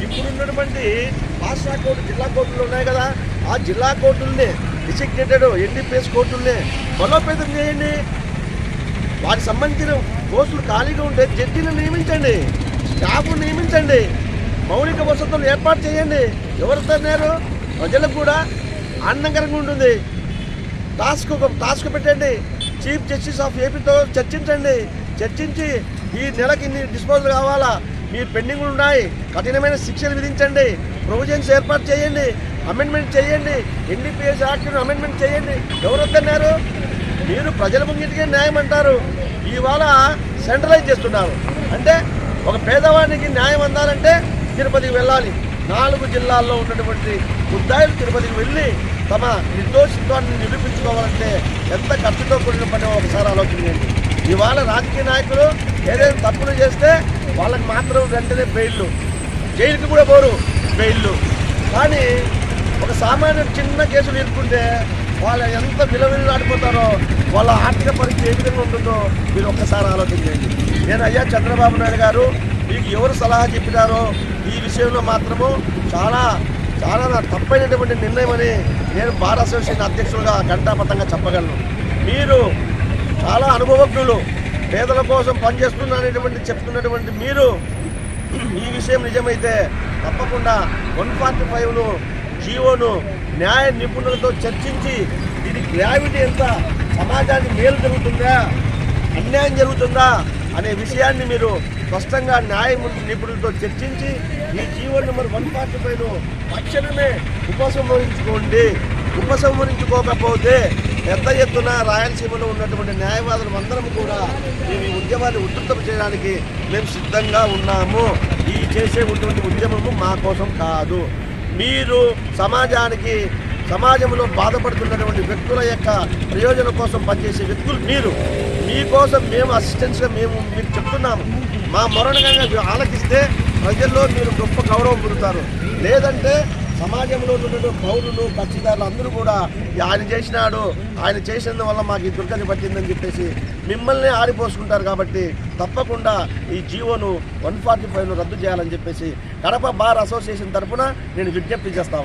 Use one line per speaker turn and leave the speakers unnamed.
ఇప్పుడున్నటువంటి రాష్ట్ర కోర్టు జిల్లా కోర్టులు ఉన్నాయి కదా, ఆ జిల్లా కోర్టుల్ని డిసిగ్నేటెడ్ ఎన్డీపీఎస్ కోర్టుల్ని బలోపేతం చేయండి. వాటికి సంబంధించిన పోస్టులు ఖాళీగా ఉంటే జడ్జీని నియమించండి, స్టాఫ్ను నియమించండి, మౌలిక వసతులు ఏర్పాటు చేయండి. ఎవరితో ప్రజలకు కూడా ఆనందకరంగా ఉంటుంది. టాస్క్ పెట్టండి. చీఫ్ జస్టిస్ ఆఫ్ ఏపీతో చర్చించి ఈ నెలకి ఇన్ని డిస్పోజల్ కావాలా, మీ పెండింగ్లు ఉన్నాయి, కఠినమైన శిక్షలు విధించండి, ప్రొవిజన్స్ ఏర్పాటు చేయండి, అమెండ్మెంట్ చేయండి, ఎన్డీపీఎస్ యాక్ట్ను అమెండ్మెంట్ చేయండి. ఎవరొద్దన్నారు? మీరు ప్రజల ముంగిటికే న్యాయం అంటారు, ఇవాళ సెంట్రలైజ్ చేస్తున్నారు. అంటే ఒక పేదవాడికి న్యాయం అందాలంటే తిరుపతికి వెళ్ళాలి. 4 జిల్లాల్లో ఉన్నటువంటి ముద్దాయిలు తిరుపతికి వెళ్ళి తమ నిర్దోషిత్వాన్ని నిరూపించుకోవాలంటే ఎంత ఖర్చుతో కూడిన పని ఒకసారి ఆలోచించండి. ఇవాళ రాజకీయ నాయకులు ఏదైనా తప్పులు చేస్తే వాళ్ళకి మాత్రం వెంటనే బెయిల్లు, జైలుకి కూడా పోరు, బెయిల్లు. కానీ ఒక సామాన్య చిన్న కేసులు ఇరుక్కుంటే వాళ్ళు ఎంత విలువలాడిపోతారో, వాళ్ళ ఆర్థిక పరిస్థితి ఏ విధంగా ఉంటుందో మీరు ఒక్కసారి ఆలోచించండి. నేను అయ్యా చంద్రబాబు నాయుడు గారు మీకు ఎవరు సలహా చెప్పినారో ఈ విషయంలో మాత్రము చాలా తప్పైనటువంటి నిర్ణయం అని నేను బార్ అసోసియేషన్ అధ్యక్షులుగా ఘంటాపథంగా చెప్పగలను. మీరు చాలా అనుభవజ్ఞులు, పేదల కోసం పనిచేస్తున్నటువంటి చెప్తున్నటువంటి మీరు ఈ విషయం నిజమైతే తప్పకుండా 145ను జీవోను న్యాయ నిపుణులతో చర్చించి దీని గ్రావిటీ ఎంత, సమాజానికి మేలు జరుగుతుందా అన్యాయం జరుగుతుందా అనే విషయాన్ని మీరు స్పష్టంగా న్యాయ నిపుణులతో చర్చించి ఈ జీవో నెంబర్ 145ను తక్షణమే ఉపసంహరించుకోకపోతే పెద్ద ఎత్తున రాయలసీమలో ఉన్నటువంటి న్యాయవాదులు అందరం కూడా మేము ఈ ఉద్యమాన్ని ఉధృతం చేయడానికి మేము సిద్ధంగా ఉన్నాము. ఈ చేసేటువంటి ఉద్యమము మా కోసం కాదు. మీరు సమాజంలో బాధపడుతున్నటువంటి వ్యక్తుల యొక్క ప్రయోజనం కోసం పనిచేసే వ్యక్తులు మీరు. మీకోసం మేము అసిస్టెన్స్గా మీకు చెప్తున్నాము. మా మరణంగా ఆలకిస్తే ప్రజల్లో మీరు గొప్ప గౌరవం పొందుతారు. లేదంటే సమాజంలో ఉన్నటువంటి పౌరులు కక్షిదారులు అందరూ కూడా ఆయన చేసినందువల్ల మాకు ఈ దుర్గతి పట్టిందని చెప్పేసి మిమ్మల్ని ఆడిపోసుకుంటారు. కాబట్టి తప్పకుండా ఈ జీవోను 145ను రద్దు చేయాలని చెప్పేసి కడప బార్ అసోసియేషన్ తరఫున నేను విజ్ఞప్తి చేస్తాను.